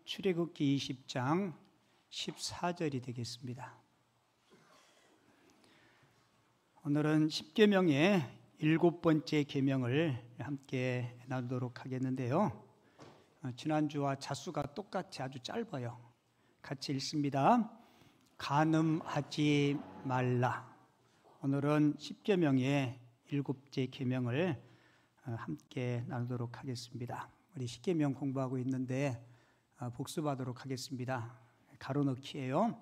출애굽기 20장 14절이 되겠습니다. 오늘은 십계명의 7번째 계명을 함께 나누도록 하겠는데요. 지난주와 자수가 똑같이 아주 짧아요. 같이 읽습니다. 간음하지 말라. 오늘은 십계명의 7째 계명을 함께 나누도록 하겠습니다. 우리 십계명 공부하고 있는데 복습하도록 하겠습니다. 가로넣기예요.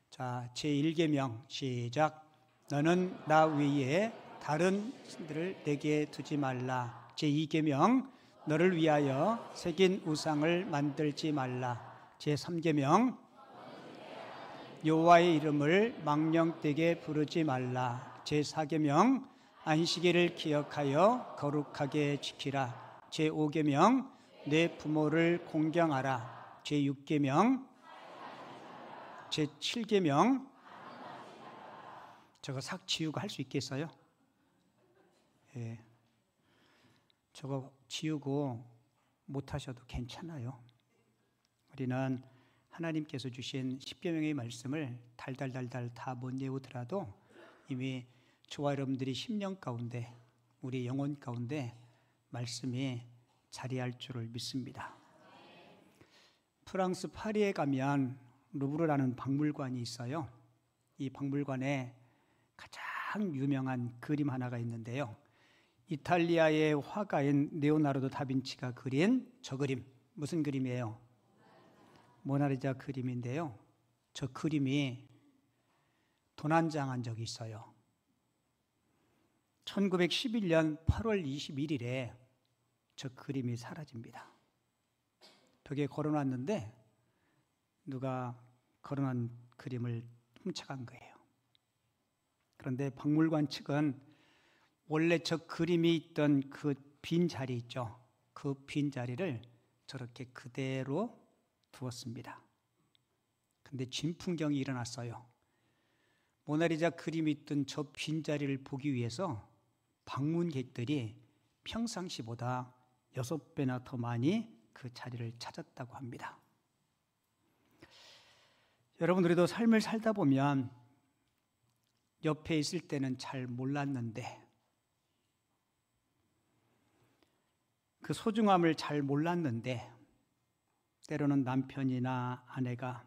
자, 제1계명 시작. 너는 나 외에 다른 신들을 내게 두지 말라. 제2계명 너를 위하여 새긴 우상을 만들지 말라. 제3계명 여호와의 이름을 망령되게 부르지 말라. 제4계명 안식일을 기억하여 거룩하게 지키라. 제5계명 내 부모를 공경하라. 제6계명 제7계명 저거 싹 지우고 할 수 있겠어요? 예. 저거 지우고 못하셔도 괜찮아요. 우리는 하나님께서 주신 십계명의 말씀을 달달달달 다 못 외우더라도 이미 저와 여러분들이 심령 가운데 우리 영혼 가운데 말씀이 자리할 줄을 믿습니다. 프랑스 파리에 가면 루브르라는 박물관이 있어요. 이 박물관에 가장 유명한 그림 하나가 있는데요. 이탈리아의 화가인 레오나르도 다빈치가 그린 저 그림, 무슨 그림이에요? 모나리자 그림인데요. 저 그림이 도난당한 적이 있어요. 1911년 8월 21일에 저 그림이 사라집니다. 벽에 걸어놨는데 누가 걸어놓은 그림을 훔쳐간 거예요. 그런데 박물관 측은 원래 저 그림이 있던 그 빈 자리 있죠. 그 빈 자리를 저렇게 그대로 두었습니다. 근데 진풍경이 일어났어요. 모나리자 그림이 있던 저 빈 자리를 보기 위해서 방문객들이 평상시보다 6배나 더 많이 그 자리를 찾았다고 합니다. 여러분, 우리도 삶을 살다 보면 옆에 있을 때는 잘 몰랐는데 그 소중함을 잘 몰랐는데 때로는 남편이나 아내가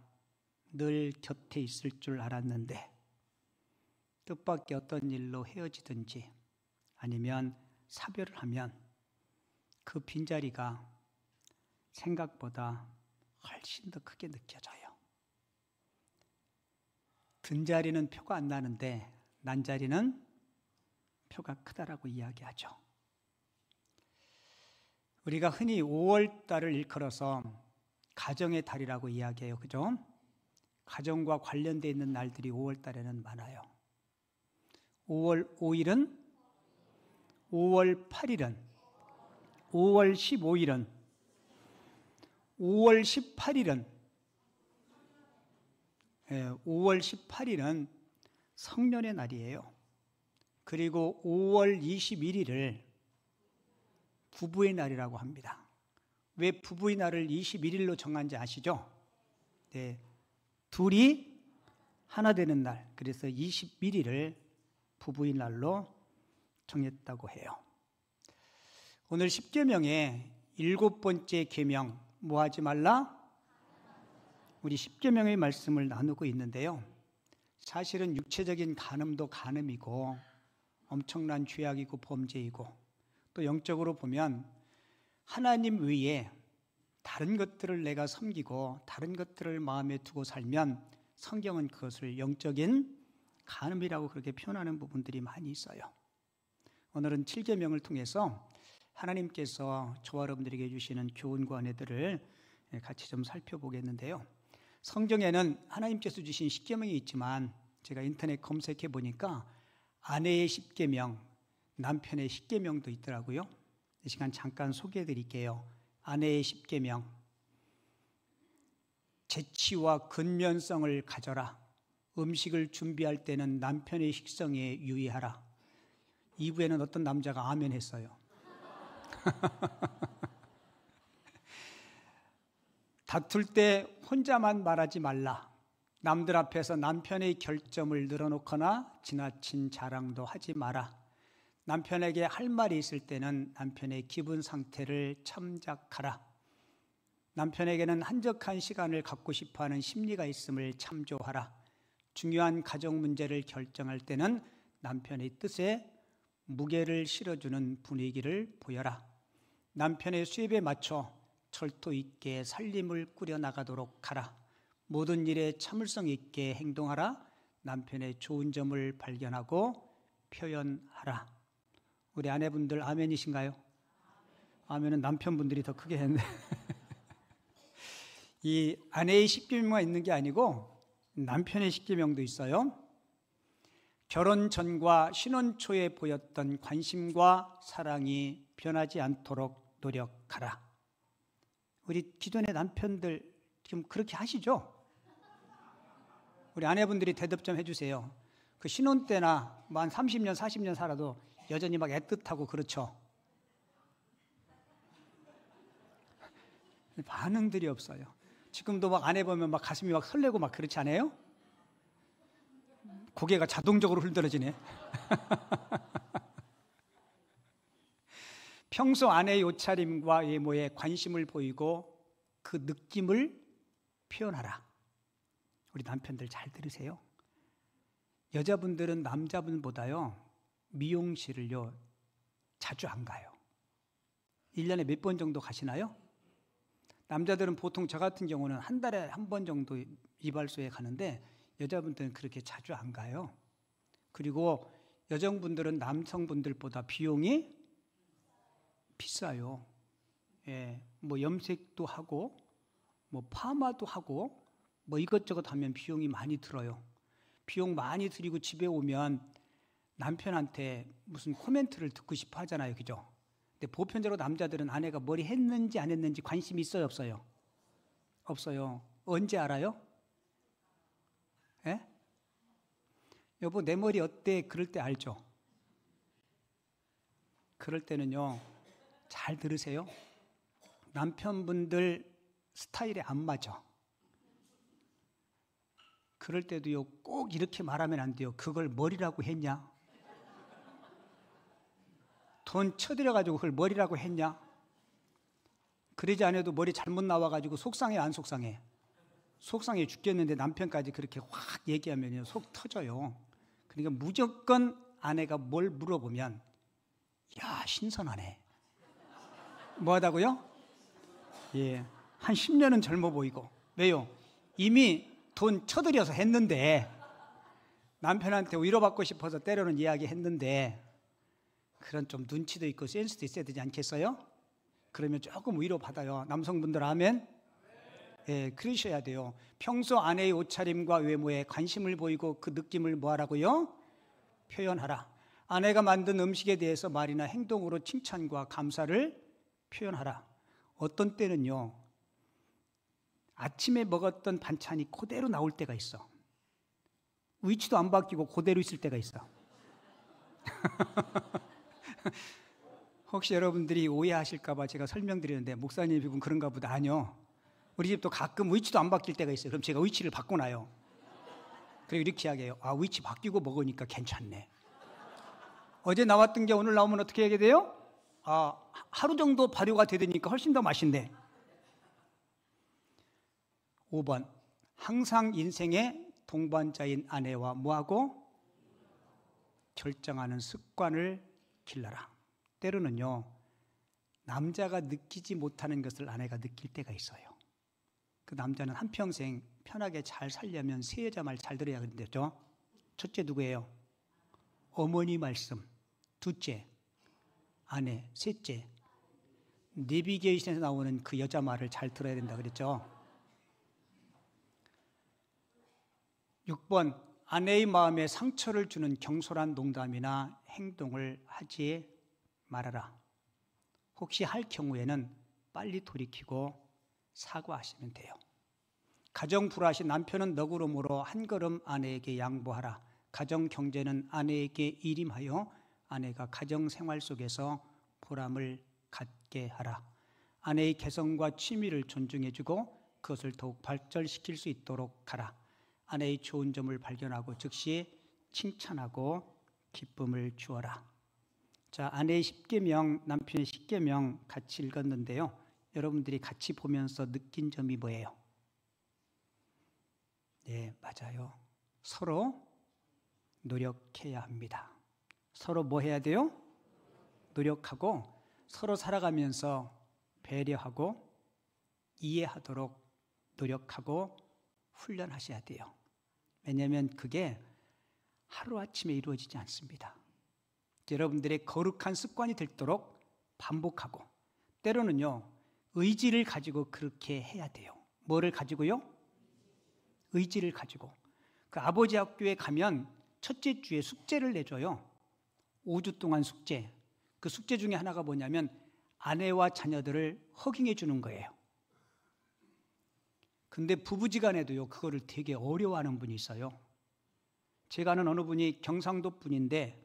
늘 곁에 있을 줄 알았는데 뜻밖의 어떤 일로 헤어지든지 아니면 사별을 하면 그 빈자리가 생각보다 훨씬 더 크게 느껴져요. 든 자리는 표가 안 나는데 난 자리는 표가 크다라고 이야기하죠. 우리가 흔히 5월달을 일컬어서 가정의 달이라고 이야기해요. 그죠? 가정과 관련되어 있는 날들이 5월달에는 많아요. 5월 5일은 5월 8일은 5월 15일은 5월 18일은 5월 18일은 성년의 날이에요. 그리고 5월 21일을 부부의 날이라고 합니다. 왜 부부의 날을 21일로 정한지 아시죠? 네, 둘이 하나 되는 날, 그래서 21일을 부부의 날로 정했다고 해요. 오늘 십계명의 7번째 계명, 뭐 하지 말라? 우리 십계명의 말씀을 나누고 있는데요. 사실은 육체적인 간음도 간음이고 엄청난 죄악이고 범죄이고 또 영적으로 보면 하나님 외에 다른 것들을 내가 섬기고 다른 것들을 마음에 두고 살면 성경은 그것을 영적인 간음이라고 그렇게 표현하는 부분들이 많이 있어요. 오늘은 7계명을 통해서 하나님께서 저와 여러분들에게 주시는 교훈과 은혜들을 같이 좀 살펴보겠는데요. 성경에는 하나님께서 주신 십계명이 있지만 제가 인터넷 검색해 보니까 아내의 십계명, 남편의 십계명도 있더라고요. 이 시간 잠깐 소개해 드릴게요. 아내의 십계명. 재치와 근면성을 가져라. 음식을 준비할 때는 남편의 식성에 유의하라. 2부에는 어떤 남자가 아멘 했어요. 다툴 때 혼자만 말하지 말라. 남들 앞에서 남편의 결점을 늘어놓거나 지나친 자랑도 하지 마라. 남편에게 할 말이 있을 때는 남편의 기분 상태를 참작하라. 남편에게는 한적한 시간을 갖고 싶어하는 심리가 있음을 참조하라. 중요한 가정 문제를 결정할 때는 남편의 뜻에 무게를 실어주는 분위기를 보여라. 남편의 수입에 맞춰 철도 있게 살림을 꾸려나가도록 하라. 모든 일에 참을성 있게 행동하라. 남편의 좋은 점을 발견하고 표현하라. 우리 아내분들 아멘이신가요? 아멘은 남편분들이 더 크게 했네. 이 아내의 십계명만 있는 게 아니고 남편의 십계명도 있어요. 결혼 전과 신혼 초에 보였던 관심과 사랑이 변하지 않도록 노력하라. 우리 기존의 남편들 지금 그렇게 하시죠? 우리 아내분들이 대답 좀 해주세요. 그 신혼 때나 뭐 한 30년, 40년 살아도 여전히 막 애틋하고 그렇죠? 반응들이 없어요. 지금도 막 아내 보면 막 가슴이 막 설레고 막 그렇지 않아요? 고개가 자동적으로 흔들어지네. 평소 아내의 옷차림과 외모에 관심을 보이고 그 느낌을 표현하라. 우리 남편들 잘 들으세요. 여자분들은 남자분보다요 미용실을요 자주 안 가요. 1년에 몇 번 정도 가시나요? 남자들은 보통 저 같은 경우는 한 달에 한 번 정도 이발소에 가는데 여자분들은 그렇게 자주 안 가요. 그리고 여성분들은 남성분들보다 비용이 비싸요. 예, 뭐 염색도 하고 뭐 파마도 하고 뭐 이것저것 하면 비용이 많이 들어요. 비용 많이 들이고 집에 오면 남편한테 무슨 코멘트를 듣고 싶어 하잖아요. 그죠? 근데 보편적으로 남자들은 아내가 머리 했는지 안 했는지 관심이 있어요, 없어요? 없어요. 언제 알아요? 예? 여보, 내 머리 어때? 그럴 때 알죠? 그럴 때는요, 잘 들으세요. 남편분들 스타일에 안 맞아. 그럴 때도요, 꼭 이렇게 말하면 안 돼요. 그걸 머리라고 했냐? 돈 쳐들여가지고 그걸 머리라고 했냐? 그러지 않아도 머리 잘못 나와가지고 속상해, 안 속상해? 속상해 죽겠는데 남편까지 그렇게 확 얘기하면요, 속 터져요. 그러니까 무조건 아내가 뭘 물어보면, 야, 신선하네. 뭐 하다고요? 예, 한 10년은 젊어 보이고. 왜요? 이미 돈 쳐들여서 했는데, 남편한테 위로받고 싶어서 때로는 이야기 했는데, 그런 좀 눈치도 있고 센스도 있어야 되지 않겠어요? 그러면 조금 위로받아요. 남성분들 아멘? 예, 그러셔야 돼요. 평소 아내의 옷차림과 외모에 관심을 보이고 그 느낌을 뭐 하라고요? 표현하라. 아내가 만든 음식에 대해서 말이나 행동으로 칭찬과 감사를 표현하라. 어떤 때는요, 아침에 먹었던 반찬이 그대로 나올 때가 있어. 위치도 안 바뀌고 그대로 있을 때가 있어. 혹시 여러분들이 오해하실까봐 제가 설명드리는데, 목사님 기분 그런가 보다. 아니요. 우리 집도 가끔 위치도 안 바뀔 때가 있어요. 그럼 제가 위치를 바꿔놔요. 그리고 이렇게 이야기해요. 아, 위치 바뀌고 먹으니까 괜찮네. 어제 나왔던 게 오늘 나오면 어떻게 하게 돼요? 아, 하루 정도 발효가 되니까 훨씬 더 맛있네. 5번, 항상 인생의 동반자인 아내와 뭐하고? 결정하는 습관을 길러라. 때로는요, 남자가 느끼지 못하는 것을 아내가 느낄 때가 있어요. 그 남자는 한평생 편하게 잘 살려면 세 여자 말 잘 들어야 그런데죠. 첫째 누구예요? 어머니 말씀. 둘째, 아내. 셋째, 내비게이션에서 나오는 그 여자 말을 잘 들어야 된다 그랬죠. 6번, 아내의 마음에 상처를 주는 경솔한 농담이나 행동을 하지 말아라. 혹시 할 경우에는 빨리 돌이키고 사과하시면 돼요. 가정 불화신 남편은 너그러움으로 한 걸음 아내에게 양보하라. 가정 경제는 아내에게 일임하여 아내가 가정 생활 속에서 보람을 갖게 하라. 아내의 개성과 취미를 존중해주고 그것을 더욱 발전시킬 수 있도록 하라. 아내의 좋은 점을 발견하고 즉시 칭찬하고 기쁨을 주어라. 자, 아내의 10계명, 남편의 10계명 같이 읽었는데요. 여러분들이 같이 보면서 느낀 점이 뭐예요? 네, 맞아요. 서로 노력해야 합니다. 서로 뭐 해야 돼요? 노력하고 서로 살아가면서 배려하고 이해하도록 노력하고 훈련하셔야 돼요. 왜냐하면 그게 하루아침에 이루어지지 않습니다. 여러분들의 거룩한 습관이 되도록 반복하고 때로는요, 의지를 가지고 그렇게 해야 돼요. 뭐를 가지고요? 의지를 가지고. 그 아버지 학교에 가면 첫째 주에 숙제를 내줘요. 5주 동안 숙제. 그 숙제 중에 하나가 뭐냐면 아내와 자녀들을 허깅해 주는 거예요. 근데 부부지간에도요, 그거를 되게 어려워하는 분이 있어요. 제가 아는 어느 분이 경상도 분인데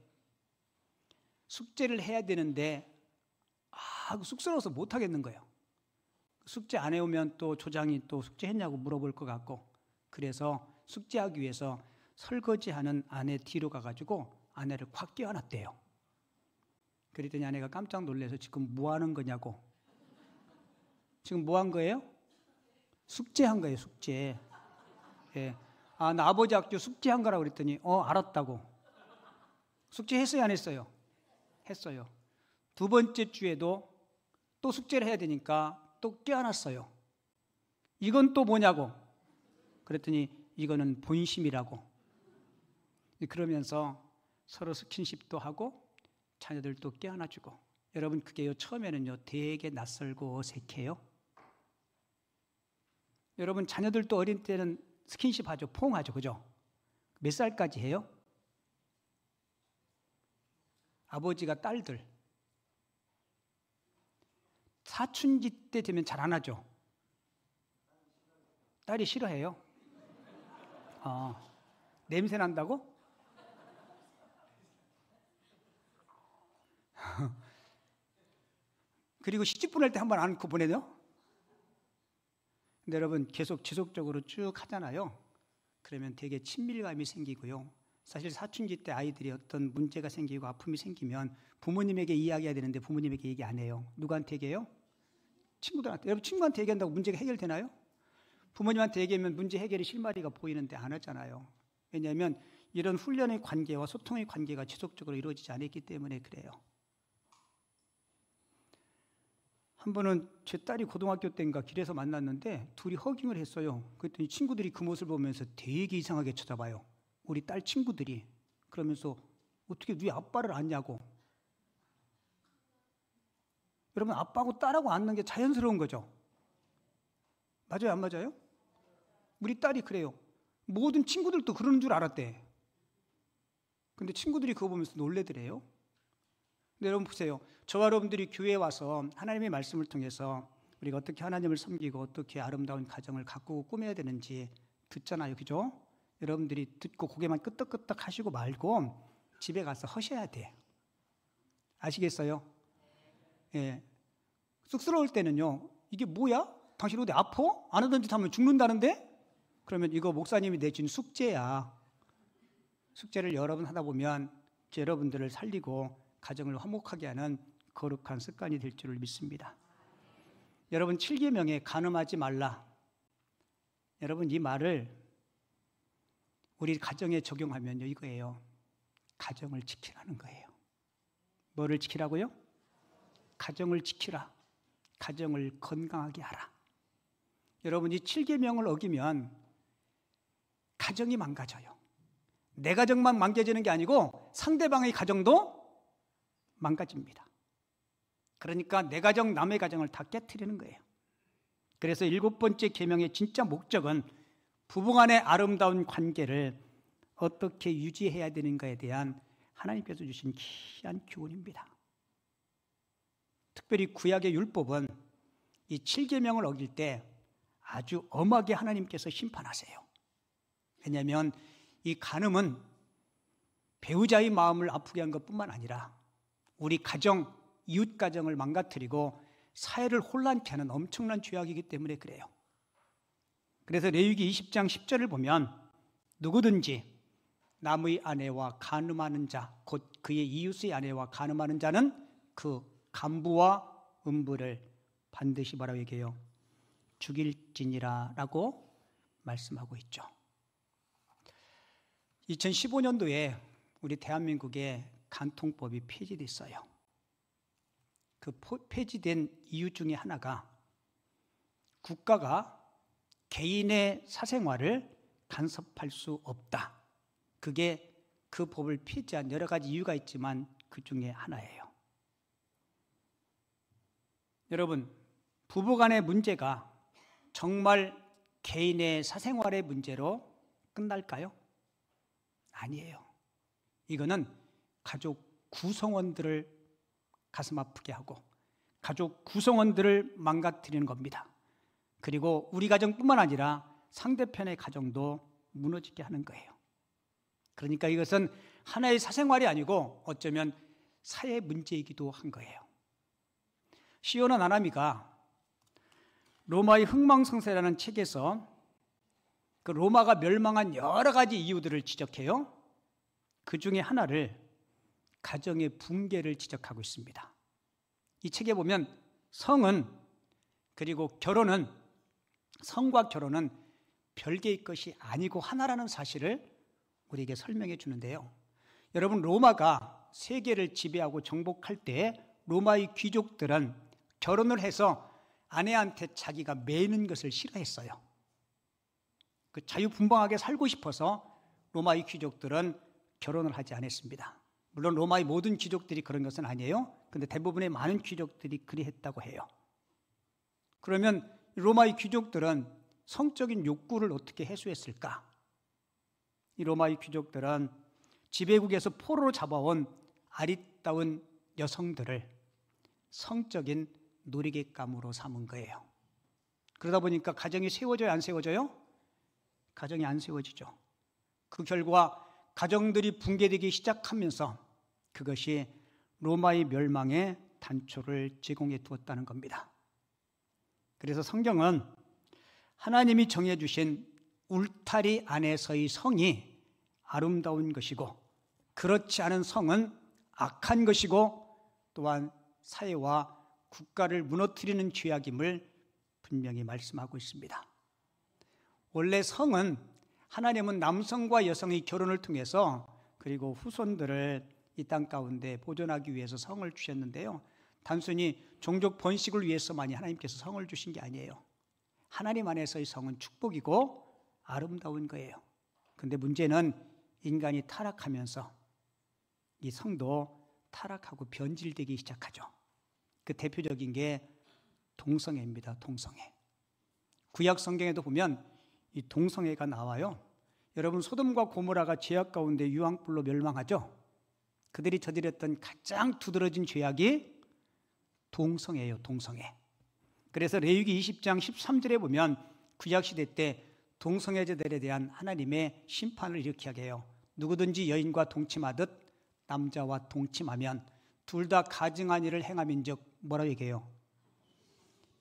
숙제를 해야 되는데 쑥스러워서 못 하겠는 거예요. 숙제 안 해오면 또 조장이 또 숙제했냐고 물어볼 것 같고, 그래서 숙제하기 위해서 설거지하는 아내 뒤로 가가지고 아내를 콱 껴안았대요. 그랬더니 아내가 깜짝 놀라서 지금 뭐 하는 거냐고. 지금 뭐 한 거예요? 숙제한 거예요, 숙제. 예. 나 아버지 학교 숙제한 거라고 그랬더니 알았다고. 숙제했어요, 안 했어요? 했어요. 두 번째 주에도 또 숙제를 해야 되니까 또 껴안았어요. 이건 또 뭐냐고. 그랬더니 이거는 본심이라고. 그러면서 서로 스킨십도 하고 자녀들도 껴안아주고. 여러분, 그게요, 처음에는요 되게 낯설고 어색해요. 여러분, 자녀들도 어린 때는 스킨십 하죠. 포옹하죠. 그죠? 몇 살까지 해요? 아버지가 딸들. 사춘기 때 되면 잘 안 하죠. 딸이 싫어해요. 냄새 난다고? 그리고 시집 보낼 때 한 번 안고 보내요? 근데 여러분, 계속 지속적으로 쭉 하잖아요. 그러면 되게 친밀감이 생기고요. 사실 사춘기 때 아이들이 어떤 문제가 생기고 아픔이 생기면 부모님에게 이야기해야 되는데 부모님에게 얘기 안 해요. 누구한테 얘기해요? 친구들한테. 여러분, 친구한테 얘기한다고 문제가 해결되나요? 부모님한테 얘기하면 문제 해결이 실마리가 보이는데 안 하잖아요. 왜냐하면 이런 훈련의 관계와 소통의 관계가 지속적으로 이루어지지 않았기 때문에 그래요. 한 번은 제 딸이 고등학교 때인가 길에서 만났는데 둘이 허깅을 했어요. 그랬더니 친구들이 그 모습을 보면서 되게 이상하게 쳐다봐요. 우리 딸 친구들이. 그러면서 어떻게 네 아빠를 안냐고. 여러분, 아빠하고 딸하고 앉는 게 자연스러운 거죠. 맞아요, 안 맞아요? 우리 딸이 그래요. 모든 친구들도 그러는 줄 알았대. 근데 친구들이 그거 보면서 놀래더래요. 근데 여러분 보세요. 저와 여러분들이 교회에 와서 하나님의 말씀을 통해서 우리가 어떻게 하나님을 섬기고 어떻게 아름다운 가정을 가꾸고 꾸며야 되는지 듣잖아요. 그죠? 여러분들이 듣고 고개만 끄덕끄덕 하시고 말고 집에 가서 하셔야 돼. 아시겠어요? 예. 쑥스러울 때는요, 이게 뭐야? 당신 어디 아파? 안 하던 짓 하면 죽는다는데? 그러면 이거 목사님이 내준 숙제야. 숙제를 여러 번 하다 보면 여러분들을 살리고 가정을 화목하게 하는 거룩한 습관이 될 줄을 믿습니다. 여러분, 7계명에 간음하지 말라. 여러분, 이 말을 우리 가정에 적용하면요, 이거예요. 가정을 지키라는 거예요. 뭐를 지키라고요? 가정을 지키라. 가정을 건강하게 하라. 여러분, 이 7계명을 어기면 가정이 망가져요. 내 가정만 망가지는 게 아니고 상대방의 가정도 망가집니다. 그러니까 내 가정, 남의 가정을 다 깨트리는 거예요. 그래서 7번째 계명의 진짜 목적은 부부간의 아름다운 관계를 어떻게 유지해야 되는가에 대한 하나님께서 주신 귀한 교훈입니다. 특별히 구약의 율법은 이 7계명을 어길 때 아주 엄하게 하나님께서 심판하세요. 왜냐하면 이 간음은 배우자의 마음을 아프게 한 것뿐만 아니라 우리 가정, 이웃 가정을 망가뜨리고 사회를 혼란케 하는 엄청난 죄악이기 때문에 그래요. 그래서 레위기 20장 10절을 보면 누구든지 남의 아내와 간음하는 자, 곧 그의 이웃의 아내와 간음하는 자는 그 간부와 음부를 반드시 뭐라고 얘기해요? 죽일지니라 라고 말씀하고 있죠. 2015년도에 우리 대한민국에 간통법이 폐지됐어요. 그 폐지된 이유 중에 하나가 국가가 개인의 사생활을 간섭할 수 없다. 그게 그 법을 폐지한 여러 가지 이유가 있지만 그 중에 하나예요. 여러분, 부부간의 문제가 정말 개인의 사생활의 문제로 끝날까요? 아니에요. 이거는 가족 구성원들을 가슴 아프게 하고 가족 구성원들을 망가뜨리는 겁니다. 그리고 우리 가정뿐만 아니라 상대편의 가정도 무너지게 하는 거예요. 그러니까 이것은 하나의 사생활이 아니고 어쩌면 사회 문제이기도 한 거예요. 시오나 나나미가 로마의 흥망성쇠라는 책에서 그 로마가 멸망한 여러 가지 이유들을 지적해요. 그 중에 하나를 가정의 붕괴를 지적하고 있습니다. 이 책에 보면 성은 그리고 결혼은 성과 결혼은 별개의 것이 아니고 하나라는 사실을 우리에게 설명해 주는데요. 여러분, 로마가 세계를 지배하고 정복할 때 로마의 귀족들은 결혼을 해서 아내한테 자기가 매는 것을 싫어했어요. 그 자유분방하게 살고 싶어서 로마의 귀족들은 결혼을 하지 않았습니다. 물론 로마의 모든 귀족들이 그런 것은 아니에요. 그런데 대부분의 많은 귀족들이 그리했다고 해요. 그러면 로마의 귀족들은 성적인 욕구를 어떻게 해소했을까? 이 로마의 귀족들은 지배국에서 포로로 잡아온 아리따운 여성들을 성적인 놀이객감으로 삼은 거예요. 그러다 보니까 가정이 세워져요, 안 세워져요? 가정이 안 세워지죠. 그 결과 가정들이 붕괴되기 시작하면서 그것이 로마의 멸망의 단초를 제공해 두었다는 겁니다. 그래서 성경은 하나님이 정해주신 울타리 안에서의 성이 아름다운 것이고 그렇지 않은 성은 악한 것이고 또한 사회와 국가를 무너뜨리는 죄악임을 분명히 말씀하고 있습니다. 원래 성은 하나님은 남성과 여성의 결혼을 통해서 그리고 후손들을 이 땅 가운데 보존하기 위해서 성을 주셨는데요. 단순히 종족 번식을 위해서만이 하나님께서 성을 주신 게 아니에요. 하나님 안에서의 성은 축복이고 아름다운 거예요. 그런데 문제는 인간이 타락하면서 이 성도 타락하고 변질되기 시작하죠. 그 대표적인 게 동성애입니다. 동성애. 구약 성경에도 보면 이 동성애가 나와요. 여러분, 소돔과 고모라가 죄악 가운데 유황불로 멸망하죠. 그들이 저질렀던 가장 두드러진 죄악이 동성애예요. 동성애. 그래서 레위기 20장 13절에 보면 구약시대 때 동성애자들에 대한 하나님의 심판을 일으키게 하게 해요. 누구든지 여인과 동침하듯 남자와 동침하면 둘 다 가증한 일을 행함인즉 뭐라고 얘기해요?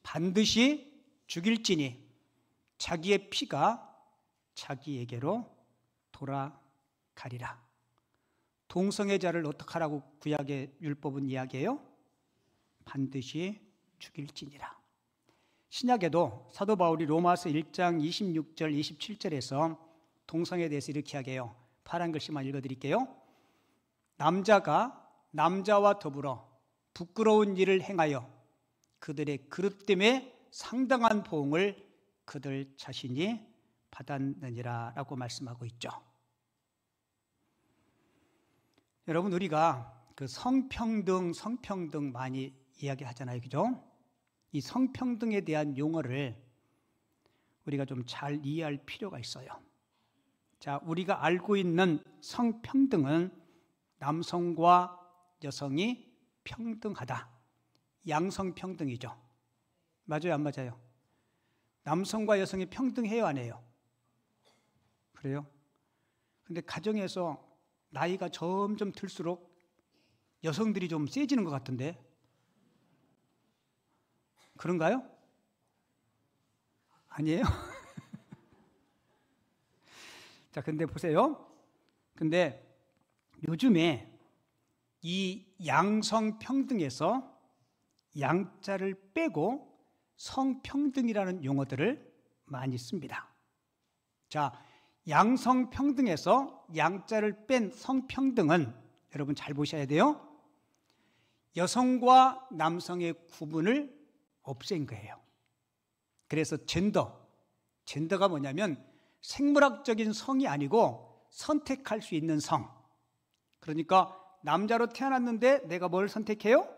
반드시 죽일지니 자기의 피가 자기에게로 돌아가리라. 동성애자를 어떻게 하라고 구약의 율법은 이야기해요? 반드시 죽일지니라. 신약에도 사도 바울이 로마서 1장 26절 27절에서 동성애에 대해서 이렇게 이야기해요. 파란 글씨만 읽어드릴게요. 남자가 남자와 더불어 부끄러운 일을 행하여 그들의 그릇됨에 상당한 보응을 그들 자신이 받았느니라 라고 말씀하고 있죠. 여러분, 우리가 그 성평등 많이 이야기하잖아요. 그죠? 이 성평등에 대한 용어를 우리가 좀 잘 이해할 필요가 있어요. 자, 우리가 알고 있는 성평등은 남성과 여성이 평등하다. 양성평등이죠. 맞아요, 안 맞아요? 남성과 여성이 평등해요, 안 해요? 그래요? 근데 가정에서 나이가 점점 들수록 여성들이 좀 세지는 것 같은데 그런가요? 아니에요? 자, 근데 보세요. 근데 요즘에 이 양성평등에서 양자를 빼고 성평등이라는 용어들을 많이 씁니다. 자, 양성평등에서 양자를 뺀 성평등은 여러분 잘 보셔야 돼요. 여성과 남성의 구분을 없앤 거예요. 그래서 젠더가 뭐냐면 생물학적인 성이 아니고 선택할 수 있는 성. 그러니까 남자로 태어났는데 내가 뭘 선택해요?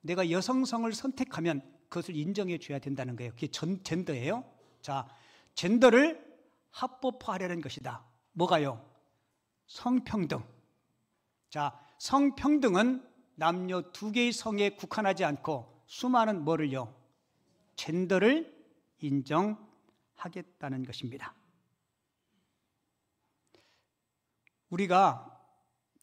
내가 여성성을 선택하면 그것을 인정해 줘야 된다는 거예요. 그게 젠더예요. 자, 젠더를 합법화하려는 것이다. 뭐가요? 성평등. 자, 성평등은 남녀 두 개의 성에 국한하지 않고 수많은 뭐를요? 젠더를 인정하겠다는 것입니다. 우리가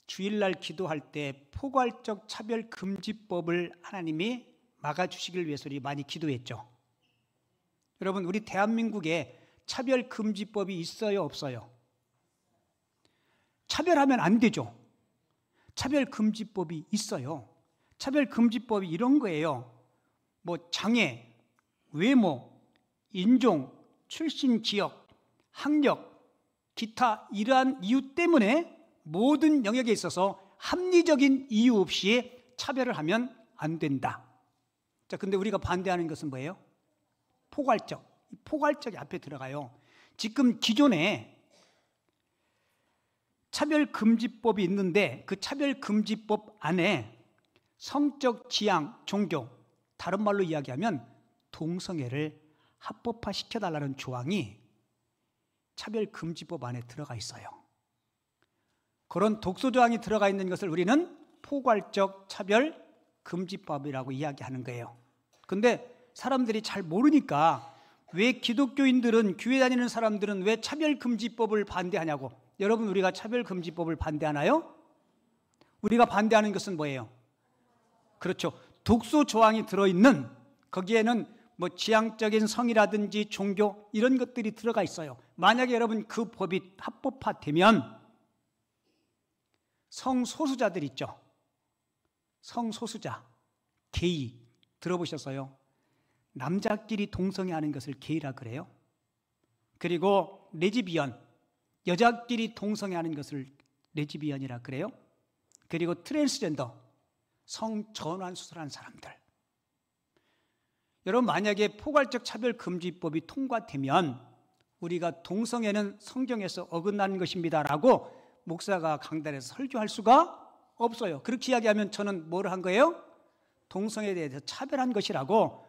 주일날 기도할 때 포괄적 차별금지법을 하나님이 막아주시길 위해서 우리 많이 기도했죠. 여러분, 우리 대한민국에 차별금지법이 있어요, 없어요? 차별하면 안 되죠. 차별금지법이 있어요. 차별금지법이 이런 거예요. 뭐 장애, 외모, 인종, 출신 지역, 학력, 기타 이러한 이유 때문에 모든 영역에 있어서 합리적인 이유 없이 차별을 하면 안 된다. 자, 근데 우리가 반대하는 것은 뭐예요? 포괄적이 앞에 들어가요. 지금 기존에 차별금지법이 있는데 그 차별금지법 안에 성적 지향, 종교, 다른 말로 이야기하면 동성애를 합법화시켜달라는 조항이 차별금지법 안에 들어가 있어요. 그런 독소조항이 들어가 있는 것을 우리는 포괄적 차별금지법이라고 이야기하는 거예요. 근데 사람들이 잘 모르니까 왜 기독교인들은, 교회 다니는 사람들은 왜 차별금지법을 반대하냐고. 여러분, 우리가 차별금지법을 반대하나요? 우리가 반대하는 것은 뭐예요? 그렇죠. 독소조항이 들어있는, 거기에는 뭐 지향적인 성이라든지 종교 이런 것들이 들어가 있어요. 만약에 여러분 그 법이 합법화되면 성소수자들 있죠. 성소수자, 게이 들어보셨어요? 남자끼리 동성애하는 것을 게이라 그래요. 그리고 레즈비언, 여자끼리 동성애하는 것을 레즈비언이라 그래요. 그리고 트랜스젠더, 성전환 수술한 사람들. 여러분, 만약에 포괄적 차별금지법이 통과되면 우리가 동성애는 성경에서 어긋나는 것입니다라고 목사가 강단에서 설교할 수가 없어요. 그렇게 이야기하면 저는 뭘 한 거예요? 동성애에 대해서 차별한 것이라고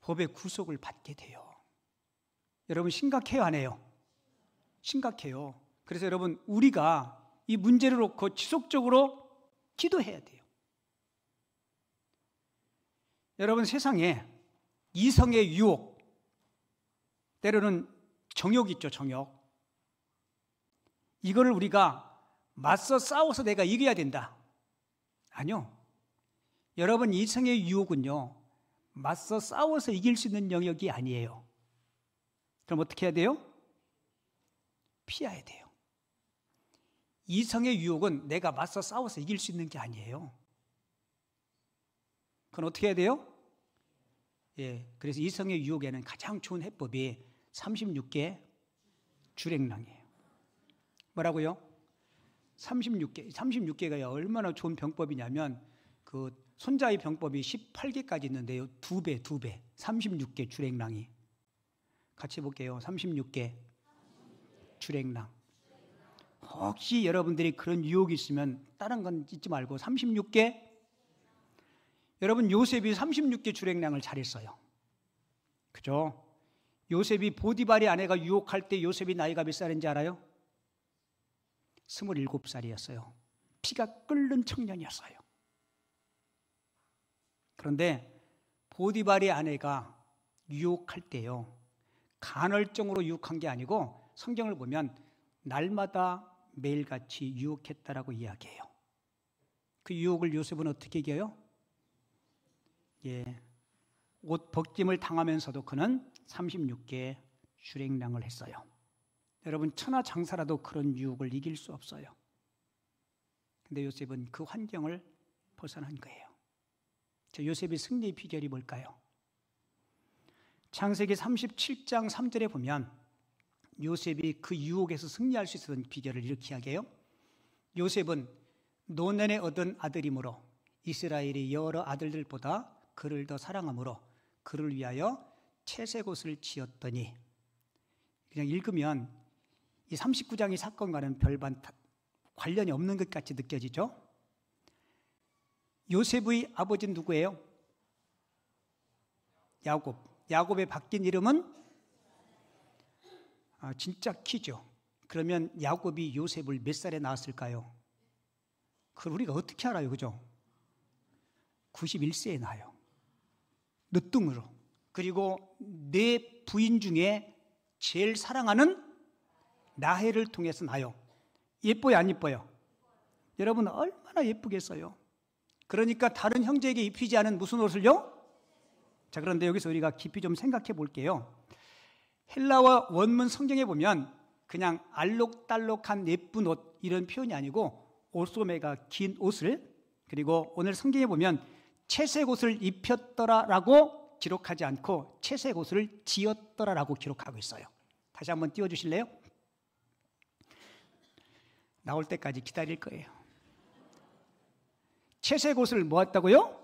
법의 구속을 받게 돼요. 여러분, 심각해요, 안 해요? 심각해요. 그래서 여러분, 우리가 이 문제를 놓고 지속적으로 기도해야 돼요. 여러분, 세상에 이성의 유혹, 때로는 정욕 있죠, 정욕. 이거를 우리가 맞서 싸워서 내가 이겨야 된다. 아니요. 여러분, 이성의 유혹은요, 맞서 싸워서 이길 수 있는 영역이 아니에요. 그럼 어떻게 해야 돼요? 피해야 돼요. 이성의 유혹은 내가 맞서 싸워서 이길 수 있는 게 아니에요. 그건 어떻게 해야 돼요? 예, 그래서 이성의 유혹에는 가장 좋은 해법이 36개 주랭랑이에요. 뭐라고요? 36개가 얼마나 좋은 병법이냐면 그 손자의 병법이 18개까지 있는데요. 두 배. 36개 주랭랑이. 같이 볼게요. 36개 주랭랑. 혹시 여러분들이 그런 유혹이 있으면 다른 건 잊지 말고 36개. 여러분, 요셉이 36개 주랭랑을 잘했어요. 그죠? 요셉이 보디발의 아내가 유혹할 때 요셉이 나이가 몇 살인지 알아요? 27살이었어요. 피가 끓는 청년이었어요. 그런데 보디발의 아내가 유혹할 때요, 간헐적으로 유혹한 게 아니고 성경을 보면 날마다 매일같이 유혹했다라고 이야기해요. 그 유혹을 요셉은 어떻게 이겨요? 예, 옷 벗김을 당하면서도 그는 36개 주랭랑을 했어요. 여러분, 천하장사라도 그런 유혹을 이길 수 없어요. 근데 요셉은 그 환경을 벗어난 거예요. 요셉의 승리의 비결이 뭘까요? 창세기 37장 3절에 보면 요셉이 그 유혹에서 승리할 수 있었던 비결을 이렇게 이야기해요. 요셉은 노년에 얻은 아들이므로 이스라엘의 여러 아들들보다 그를 더 사랑하므로 그를 위하여 채색옷을 지었더니, 그냥 읽으면 이 39장의 사건과는 별반 관련이 없는 것 같이 느껴지죠? 요셉의 아버지는 누구예요? 야곱. 야곱의 바뀐 이름은 진짜 키죠. 그러면 야곱이 요셉을 몇 살에 낳았을까요? 그걸 우리가 어떻게 알아요? 그죠? 91세에 낳아요. 늦둥으로. 그리고 네 부인 중에 제일 사랑하는 라헬을 통해서 낳아요. 예뻐요, 안 예뻐요? 여러분, 얼마나 예쁘겠어요? 그러니까 다른 형제에게 입히지 않은 무슨 옷을요? 자, 그런데 여기서 우리가 깊이 좀 생각해 볼게요. 헬라어 원문 성경에 보면 그냥 알록달록한 예쁜 옷 이런 표현이 아니고 옷소매가 긴 옷을, 그리고 오늘 성경에 보면 채색 옷을 입혔더라라고 기록하지 않고 채색 옷을 지었더라라고 기록하고 있어요. 다시 한번 띄워주실래요? 나올 때까지 기다릴 거예요. 채색 옷을 뭐 했다고요?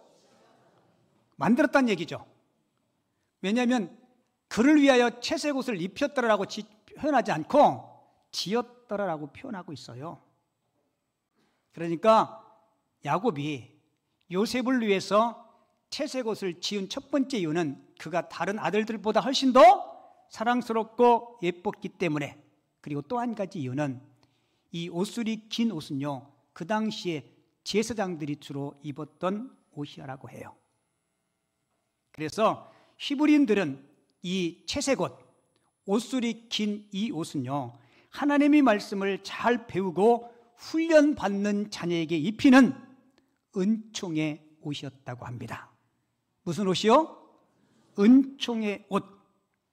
만들었다는 얘기죠. 왜냐하면 그를 위하여 채색 옷을 입혔더라라고 표현하지 않고 지었더라라고 표현하고 있어요. 그러니까 야곱이 요셉을 위해서 채색 옷을 지은 첫 번째 이유는 그가 다른 아들들보다 훨씬 더 사랑스럽고 예뻤기 때문에, 그리고 또 한 가지 이유는 이 옷술이 긴 옷은요, 그 당시에 제사장들이 주로 입었던 옷이라고 해요. 그래서 히브리인들은 이 채색 옷, 옷술이 긴 이 옷은요, 하나님의 말씀을 잘 배우고 훈련받는 자녀에게 입히는 은총의 옷이었다고 합니다. 무슨 옷이요? 은총의 옷.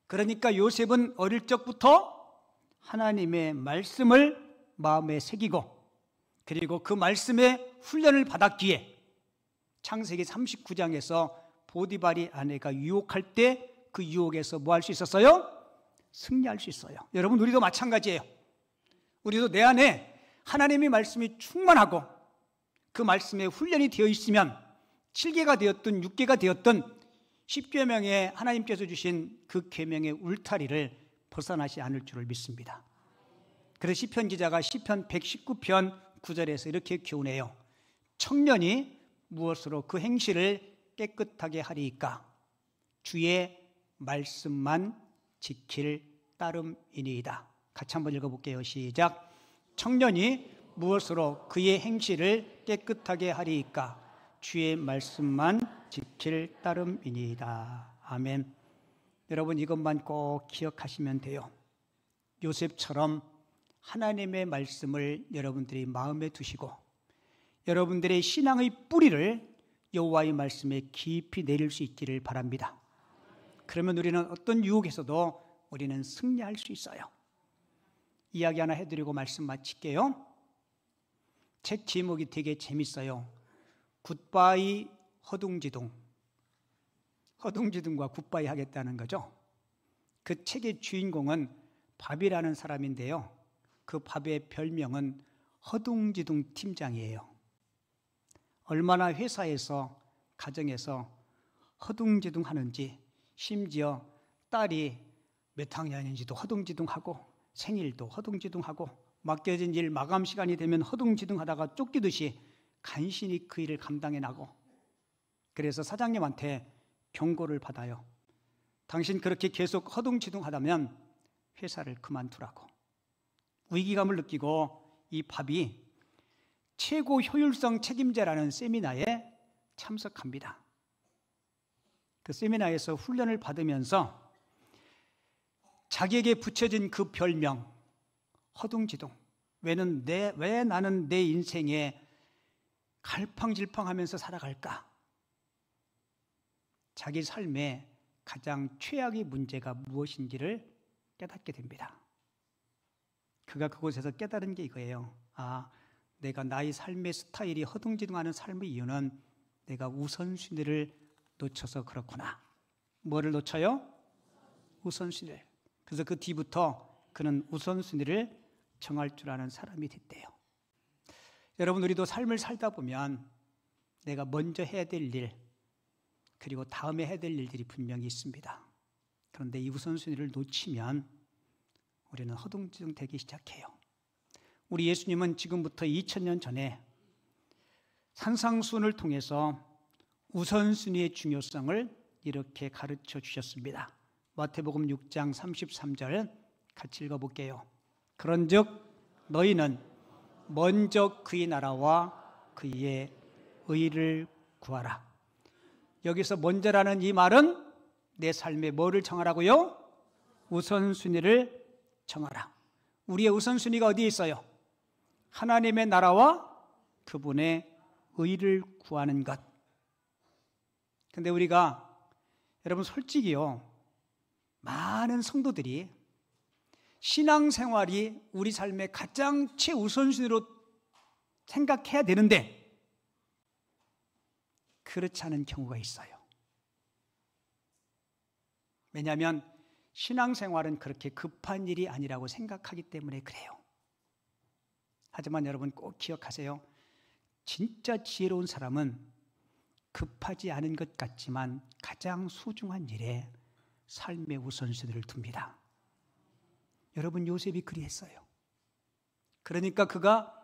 그러니까 요셉은 어릴 적부터 하나님의 말씀을 마음에 새기고, 그리고 그 말씀의 훈련을 받았기에 창세기 39장에서 보디발이 아내가 유혹할 때 그 유혹에서 뭐 할 수 있었어요? 승리할 수 있어요. 여러분, 우리도 마찬가지예요. 우리도 내 안에 하나님의 말씀이 충만하고 그 말씀에 훈련이 되어 있으면 7개가 되었든 6개가 되었든 10계명에 하나님께서 주신 그 계명의 울타리를 벗어나지 않을 줄을 믿습니다. 그래서 시편 기자가 시편 119편 9절에서 이렇게 교훈해요. 청년이 무엇으로 그 행실을 깨끗하게 하리이까? 주의 말씀만 지킬 따름이니이다. 같이 한번 읽어볼게요. 시작. 청년이 무엇으로 그의 행실을 깨끗하게 하리이까? 주의 말씀만 지킬 따름이니이다. 아멘. 여러분, 이것만 꼭 기억하시면 돼요. 요셉처럼 하나님의 말씀을 여러분들이 마음에 두시고 여러분들의 신앙의 뿌리를 여호와의 말씀에 깊이 내릴 수 있기를 바랍니다. 그러면 우리는 어떤 유혹에서도 우리는 승리할 수 있어요. 이야기 하나 해드리고 말씀 마칠게요. 책 제목이 되게 재밌어요. 굿바이 허둥지둥. 허둥지둥과 굿바이 하겠다는 거죠. 그 책의 주인공은 밥이라는 사람인데요, 그 밥의 별명은 허둥지둥 팀장이에요. 얼마나 회사에서, 가정에서 허둥지둥 하는지, 심지어 딸이 몇 학년인지도 허둥지둥하고 생일도 허둥지둥하고 맡겨진 일 마감 시간이 되면 허둥지둥하다가 쫓기듯이 간신히 그 일을 감당해 나고, 그래서 사장님한테 경고를 받아요. 당신 그렇게 계속 허둥지둥하다면 회사를 그만두라고. 위기감을 느끼고 이 밥이 최고 효율성 책임자라는 세미나에 참석합니다. 그 세미나에서 훈련을 받으면서 자기에게 붙여진 그 별명 허둥지둥, 왜 나는 내 인생에 갈팡질팡하면서 살아갈까? 자기 삶에 가장 최악의 문제가 무엇인지를 깨닫게 됩니다. 그가 그곳에서 깨달은 게 이거예요. 아, 내가 나의 삶의 스타일이 허둥지둥하는 삶의 이유는 내가 우선순위를 놓쳐서 그렇구나. 뭐를 놓쳐요? 우선순위를. 그래서 그 뒤부터 그는 우선순위를 정할 줄 아는 사람이 됐대요. 여러분, 우리도 삶을 살다 보면 내가 먼저 해야 될 일, 그리고 다음에 해야 될 일들이 분명히 있습니다. 그런데 이 우선순위를 놓치면 우리는 허둥지둥 되기 시작해요. 우리 예수님은 지금부터 2000년 전에 산상수훈을 통해서 우선순위의 중요성을 이렇게 가르쳐 주셨습니다. 마태복음 6장 33절 같이 읽어볼게요. 그런즉 너희는 먼저 그의 나라와 그의 의를 구하라. 여기서 먼저라는 이 말은 내 삶에 뭐를 정하라고요? 우선순위를 정하라. 우리의 우선순위가 어디에 있어요? 하나님의 나라와 그분의 의를 구하는 것. 근데 우리가 여러분 솔직히요, 많은 성도들이 신앙생활이 우리 삶의 가장 최우선순위로 생각해야 되는데 그렇지 않은 경우가 있어요. 왜냐하면 신앙생활은 그렇게 급한 일이 아니라고 생각하기 때문에 그래요. 하지만 여러분 꼭 기억하세요. 진짜 지혜로운 사람은 급하지 않은 것 같지만 가장 소중한 일에 삶의 우선순위를 둡니다. 여러분, 요셉이 그리했어요. 그러니까 그가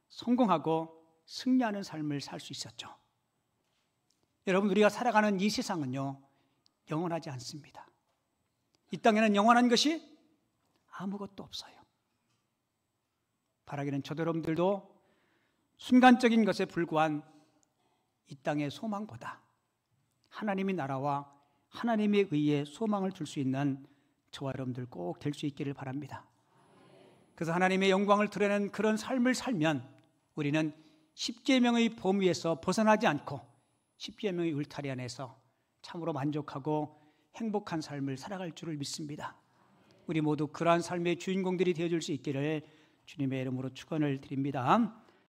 성공하고 승리하는 삶을 살 수 있었죠. 여러분, 우리가 살아가는 이 세상은요, 영원하지 않습니다. 이 땅에는 영원한 것이 아무것도 없어요. 바라기는 저도 여러분들도 순간적인 것에 불과한 이 땅의 소망보다 하나님의 나라와 하나님의 의에 소망을 둘 수 있는 저와 여러분들 꼭 될 수 있기를 바랍니다. 그래서 하나님의 영광을 드러내는 그런 삶을 살면 우리는 십계명의 범위에서 벗어나지 않고 십계명의 울타리 안에서 참으로 만족하고 행복한 삶을 살아갈 줄을 믿습니다. 우리 모두 그러한 삶의 주인공들이 되어줄 수 있기를 주님의 이름으로 축원을 드립니다.